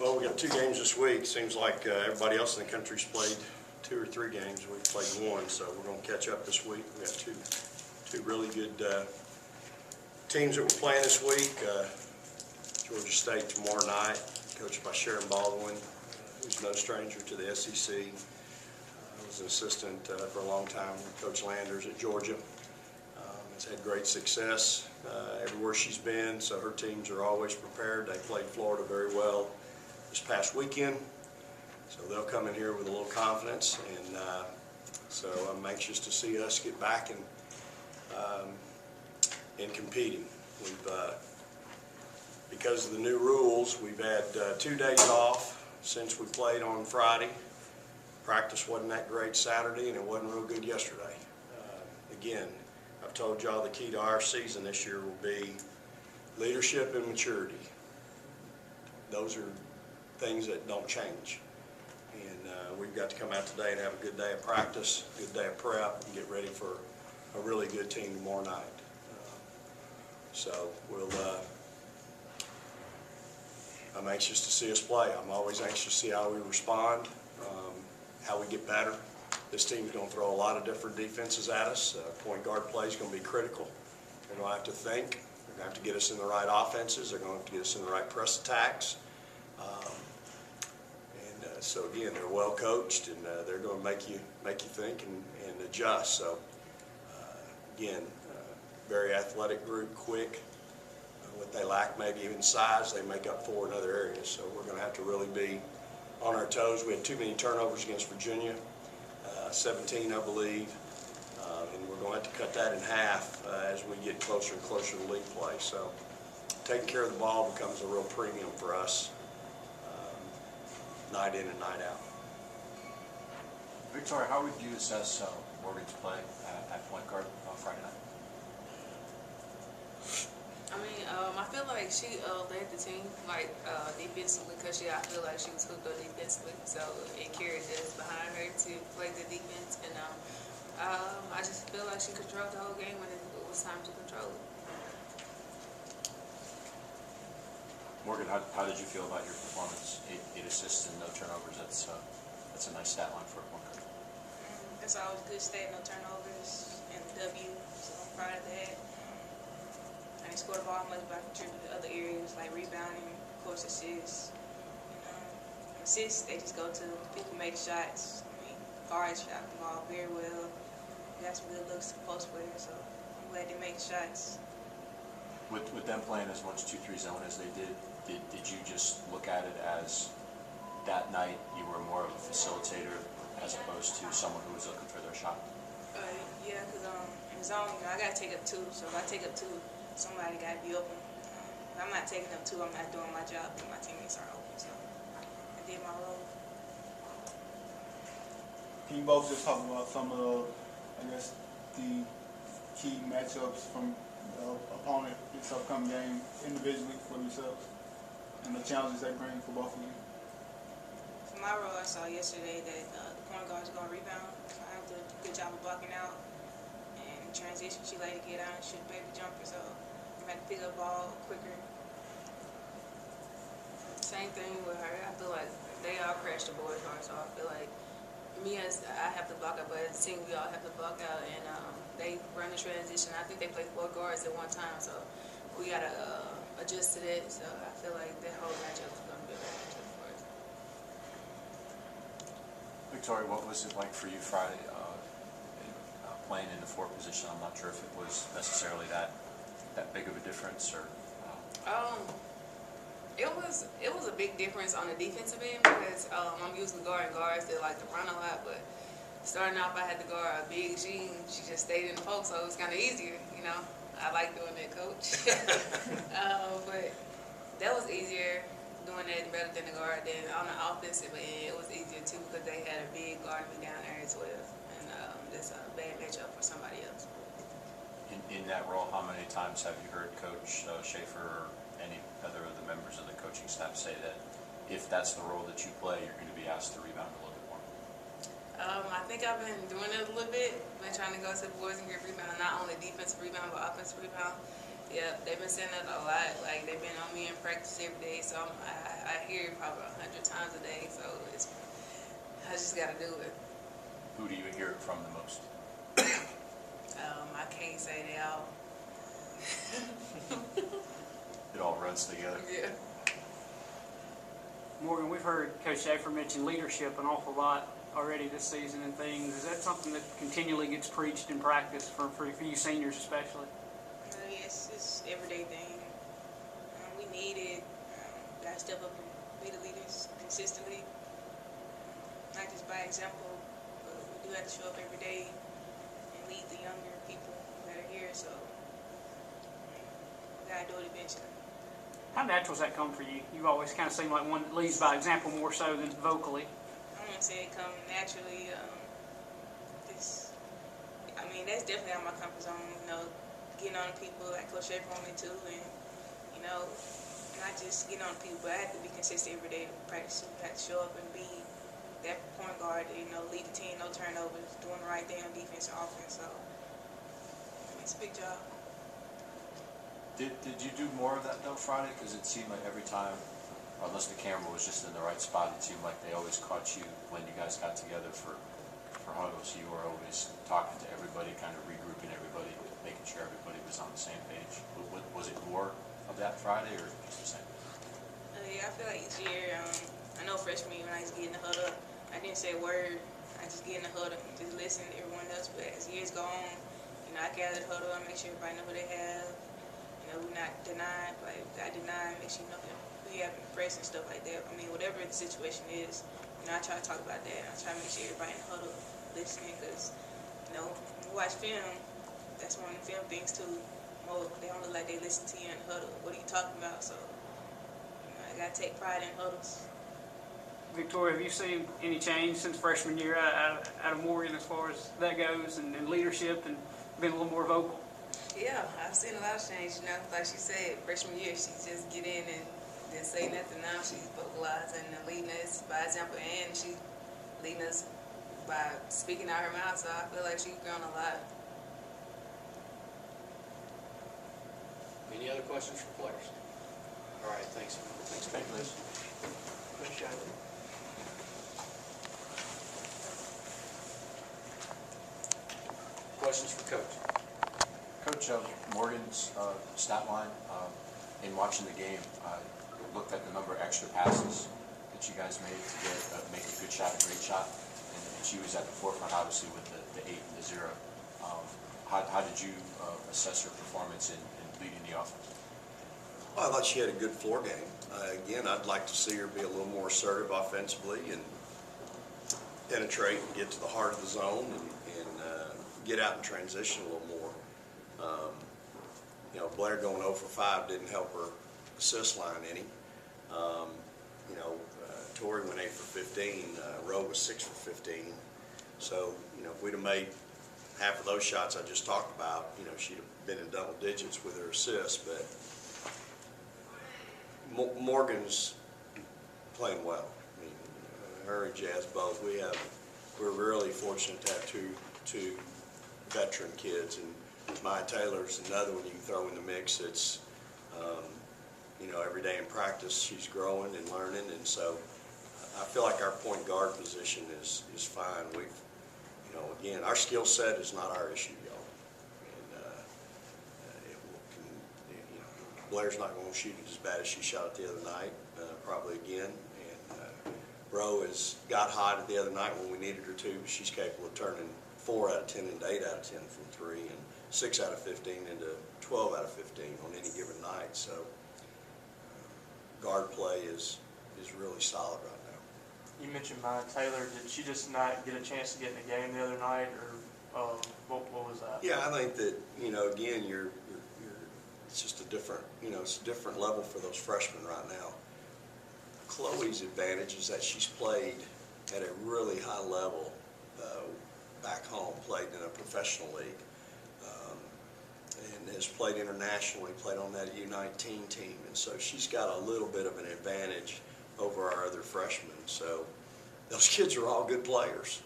Well, we got 2 games this week. Seems like everybody else in the country's played 2 or 3 games. We've played 1, so we're going to catch up this week. We got two really good teams that we're playing this week. Georgia State tomorrow night, coached by Sharon Baldwin, who's no stranger to the SEC. I was an assistant for a long time with Coach Landers at Georgia. Has had great success everywhere she's been, so her teams are always prepared. They played Florida very well this past weekend, so they'll come in here with a little confidence, and so I'm anxious to see us get back and competing. We've because of the new rules, we've had 2 days off since we played on Friday. Practice wasn't that great Saturday, and it wasn't real good yesterday. Again, I've told y'all the key to our season this year will be leadership and maturity. Those are things that don't change. And we've got to come out today and have a good day of practice, a good day of prep, and get ready for a really good team tomorrow night. So I'm anxious to see us play. I'm always anxious to see how we respond, how we get better. This team's going to throw a lot of different defenses at us. Point guard play is going to be critical. They're going to have to think. They're going to have to get us in the right offenses. They're going to have to get us in the right press attacks. So again, they're well coached, and they're going to make you think and adjust. So again, very athletic group, quick. What they lack, maybe even size, they make up for in other areas. So we're going to have to really be on our toes. We had too many turnovers against Virginia, 17, I believe, and we're going to have to cut that in half as we get closer and closer to league play. So taking care of the ball becomes a real premium for us, night in and night out. Victoria, how would you assess Morgan's play at point guard on Friday night? I mean, I feel like she led the team, like, defensively, because I feel like she was hooked up defensively, so it carried us behind her to play the defense, and I just feel like she controlled the whole game when it was time to control it. Morgan, how did you feel about your performance? 8 assists and no turnovers. That's a nice stat line for a point guard. That's always a good stat, no turnovers, and W, so I'm proud of that. I didn't score the ball much, but I contributed to other areas like rebounding, of course, assists. Assists, they just go to people who make shots. I mean, guards shot the ball very well. We got some good looks to post players, so I'm glad they make shots. With them playing as much 2-3 zone as they did you just look at it as that night you were more of a facilitator as opposed to someone who was looking for their shot? Yeah, because in zone, I got to take up 2, so if I take up 2, somebody got to be open. If I'm not taking up 2, I'm not doing my job, and my teammates aren't open, so I did my role. Can you both just talk about some of the, I guess, the key matchups from the opponent this upcoming game individually for themselves and the challenges they bring for both of you? For my role, I saw yesterday that the point guard is going to rebound. So I have to do a good job of blocking out. And in transition, she like to get out and shoot a baby jumper, so I'm going to pick up the ball quicker. Same thing with her. I feel like they all crash the boys hard, so I feel like me as I have to block out, but as a team we all have to block out, and they run the transition. I think they play 4 guards at one time, so we gotta adjust to that. So I feel like that whole matchup is gonna be a bad matchup for us. Victoria, what was it like for you Friday playing in the 4 position? I'm not sure if it was necessarily that big of a difference, or. It was a big difference on the defensive end because I'm usually guarding guards that like to run a lot, but starting off I had to guard a big she just stayed in the post, so it was kind of easier, you know. I like doing that, coach. But that was easier doing that better than the guard. Then on the offensive end, it was easier too because they had a big guard me down there as well, and that's a bad matchup for somebody else. In that role, how many times have you heard Coach Schaefer or any other of the members of the coaching staff say that if that's the role that you play, you're going to be asked to rebound a little bit more? I think I've been doing it a little bit. Been trying to go to the boys and get rebound, not only defensive rebound but offensive rebound. Yeah, they've been saying that a lot. Like they've been on me in practice every day, so I hear it probably 100 times a day. So I just got to do it. Who do you hear it from the most? I can't say they all. It all runs together. Yeah. Morgan, we've heard Coach Schaefer mention leadership an awful lot already this season and things. Is that something that continually gets preached in practice for you seniors especially? Yes, it's an everyday thing. We need it. Gotta step up and be the leaders consistently. Not just by example, but we do have to show up every day and lead the younger people that are here, so we gotta do it eventually. How natural does that come for you? You always kind of seem like one that leads by example more so than vocally. I wouldn't say it come naturally. That's definitely out of my comfort zone. You know, getting on people like Coach Schaefer on me too, and you know, not just getting on people, but I have to be consistent every day in practice. I have to show up and be that point guard. You know, lead the team, no turnovers, doing the right thing on defense and offense. So it's a big job. Did you do more of that though Friday? Because it seemed like every time, unless the camera was just in the right spot, it seemed like they always caught you when you guys got together for huddles. You were always talking to everybody, kind of regrouping everybody, making sure everybody was on the same page. Was it more of that Friday or just the same? Yeah, I feel like each year, I know freshman year when I used to get in the huddle, I didn't say a word. I just get in the huddle and just listen to everyone else. But as years go on, you know, I gather the huddle, I make sure everybody know who they have. You know, we're not denying, like I deny, make sure you know who you have in the press and stuff like that. I mean, whatever the situation is, you know, I try to talk about that. I try to make sure everybody in the huddle listening, because, you know, when you watch film, that's one of the film things too. They don't look like they listen to you in the huddle. What are you talking about? So, you know, I gotta take pride in huddles. Victoria, have you seen any change since freshman year out of Morgan as far as that goes, and leadership, and been a little more vocal? Yeah, I've seen a lot of change. You know, like she said, freshman year she just get in and didn't say nothing. Now she's vocalizing and leading us by example, and she leading us by speaking out her mouth. So I feel like she's grown a lot. Any other questions for players? All right, thanks. Thanks, Thank you, Liz. Appreciate it. Questions for Coach? Coach, Morgan's stat line, in watching the game, looked at the number of extra passes that you guys made to make a good shot, a great shot, and she was at the forefront, obviously, with the 8 and the 0. How did you assess her performance in leading the offense? Well, I thought she had a good floor game. Again, I'd like to see her be a little more assertive offensively and penetrate and get to the heart of the zone and get out in transition a little more. You know, Blair going 0 for 5 didn't help her assist line any. You know, Tori went 8 for 15. Rowe was 6 for 15. So, you know, if we'd have made half of those shots I just talked about, you know, she'd have been in double digits with her assists. But Morgan's playing well. I mean, her and Jazz both. We're really fortunate to have two veteran kids, and Maya Taylor's another one you can throw in the mix. It's you know, every day in practice she's growing and learning, and so I feel like our point guard position is fine. We've, you know, again, our skill set is not our issue, y'all. And you know, Blair's not going to shoot it as bad as she shot it the other night, probably again. And Rowe has got hot at the other night when we needed her to, but she's capable of turning 4 out of 10 into 8 out of 10 from 3, and 6 out of 15 into 12 out of 15 on any given night. So guard play is really solid right now. You mentioned Maya Taylor. Did she just not get a chance to get in the game the other night, or what was that? Yeah, I think that, you know, again, it's just a different, you know, it's a different level for those freshmen right now. Chloe's advantage is that she's played at a really high level back home, played in a professional league, and has played internationally, played on that U19 team, and so she's got a little bit of an advantage over our other freshmen. So those kids are all good players.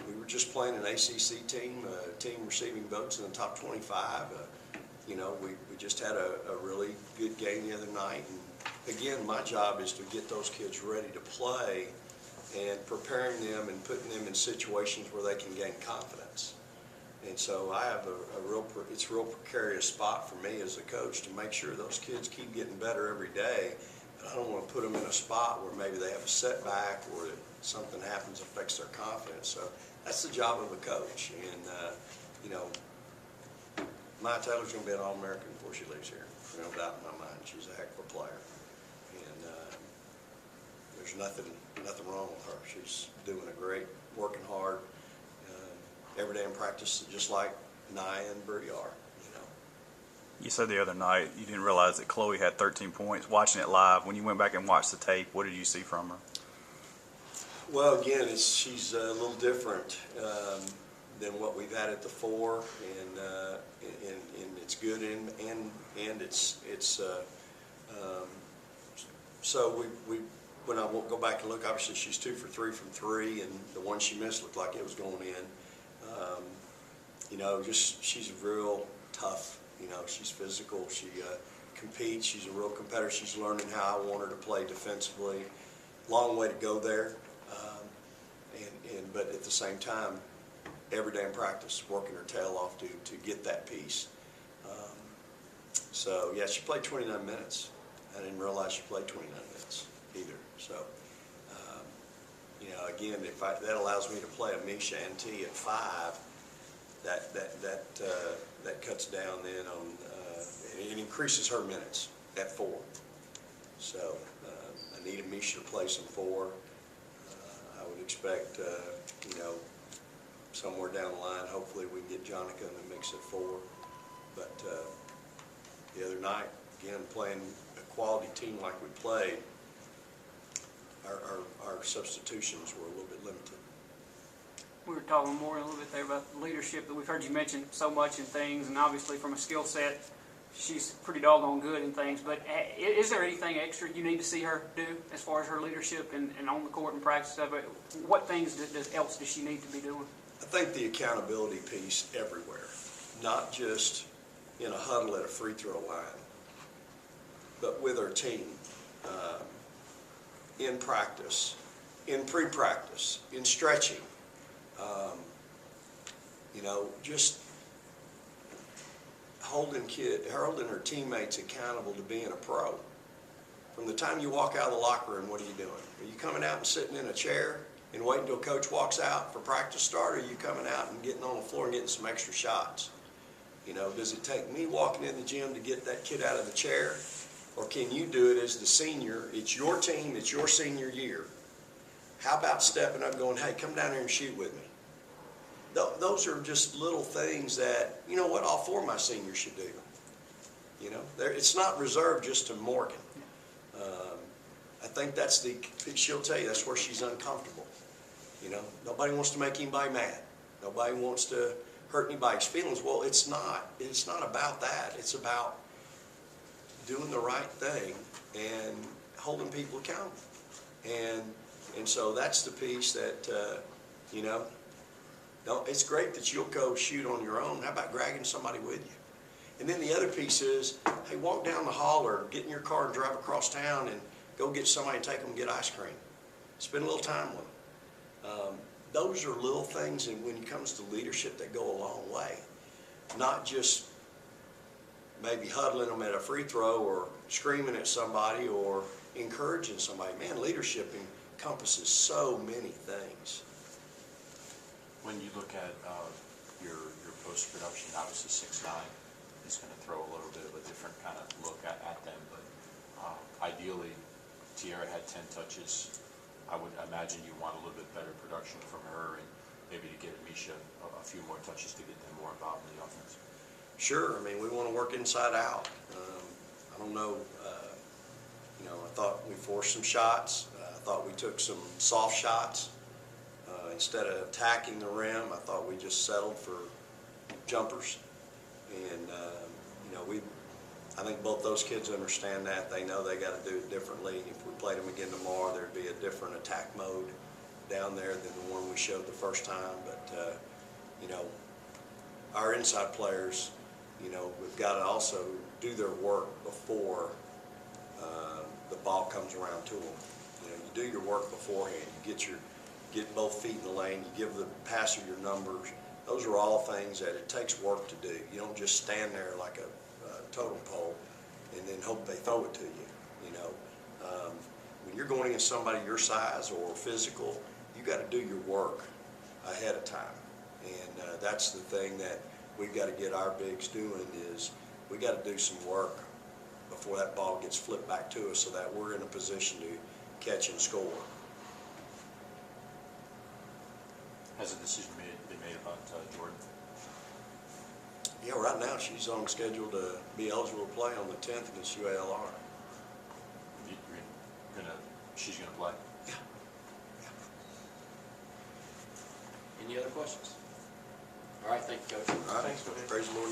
We were just playing an ACC team, a team receiving votes in the top 25. you know, we just had a really good game the other night. And again, my job is to get those kids ready to play and preparing them and putting them in situations where they can gain confidence. And so I have it's a real precarious spot for me as a coach to make sure those kids keep getting better every day. But I don't want to put them in a spot where maybe they have a setback or that something happens that affects their confidence. So that's the job of a coach. And, you know, Maya Taylor's going to be an All-American before she leaves here. No doubt in my mind. She's a heck of a player. And there's nothing wrong with her. She's doing a great, working hard every day in practice, just like Nia and Bree are. You said the other night you didn't realize that Chloe had 13 points. Watching it live, when you went back and watched the tape, what did you see from her? Well, again, she's a little different than what we've had at the 4, and it's good and it's so we when I won't go back and look, obviously she's 2 for 3 from 3, and the one she missed looked like it was going in. You know, just she's real tough. You know, she's physical. She competes. She's a real competitor. She's learning how I want her to play defensively. Long way to go there. But at the same time, every day in practice, working her tail off to get that piece. So yeah, she played 29 minutes. I didn't realize she played 29 minutes either. So you know, again, that allows me to play a Misha and T at 5. That cuts down then on it increases her minutes at 4. So I need Misha to play some 4. I would expect you know, somewhere down the line, hopefully we can get Jonica in the mix at 4. But the other night, again, playing a quality team like we played, our substitutions were a little bit limited. We were talking more a little bit there about the leadership that we've heard you mention so much in things, and obviously from a skill set, she's pretty doggone good in things. But is there anything extra you need to see her do as far as her leadership and on the court and practice stuff? What things else does she need to be doing? I think the accountability piece everywhere, not just in a huddle at a free throw line, but with her team, in practice, in pre-practice, in stretching. You know, just holding her teammates accountable to being a pro. From the time you walk out of the locker room, what are you doing? Are you coming out and sitting in a chair and waiting until coach walks out for practice start, or are you coming out and getting on the floor and getting some extra shots? You know, does it take me walking in the gym to get that kid out of the chair? Or can you do it as the senior? It's your team, it's your senior year. How about stepping up and going, hey, come down here and shoot with me? Those are just little things that, you know what, all 4 of my seniors should do. You know, it's not reserved just to Morgan. I think that's she'll tell you that's where she's uncomfortable. You know, nobody wants to make anybody mad. Nobody wants to hurt anybody's feelings. Well, it's not about that. It's about doing the right thing and holding people accountable. And so that's the piece that, you know, it's great that you'll go shoot on your own. How about dragging somebody with you? And then the other piece is, hey, walk down the hall or get in your car and drive across town and go get somebody and take them and get ice cream. Spend a little time with them. Those are little things, and when it comes to leadership, that go a long way. Not just maybe huddling them at a free throw or screaming at somebody or encouraging somebody. Man, leadership encompasses so many things. When you look at your post-production, obviously 6'9" is going to throw a little bit of a different kind of look at them, but ideally, Tiara had 10 touches. I would imagine you want a little bit better production from her and maybe to get Misha a few more touches to get them more involved in the offense. Sure, I mean, we want to work inside out. I don't know, you know, I thought we forced some shots. I thought we took some soft shots. Instead of attacking the rim, I thought we just settled for jumpers. And, you know, I think both those kids understand that. They know they got to do it differently. If we played them again tomorrow, there'd be a different attack mode down there than the one we showed the first time. But, you know, our inside players, You know, we've got to also do their work before the ball comes around to them. You know, you do your work beforehand. You get both feet in the lane. You give the passer your numbers. Those are all things that it takes work to do. You don't just stand there like a totem pole and then hope they throw it to you. You know, when you're going against somebody your size or physical, you got to do your work ahead of time. And that's the thing that we've got to get our bigs doing is we got to do some work before that ball gets flipped back to us so that we're in a position to catch and score. Has a decision been made about Jordan? Yeah, right now she's on schedule to be eligible to play on the 10th against UALR. She's gonna play? Yeah. Any other questions? All right, thank you, Coach. All right. Thanks, Coach. Praise the Lord.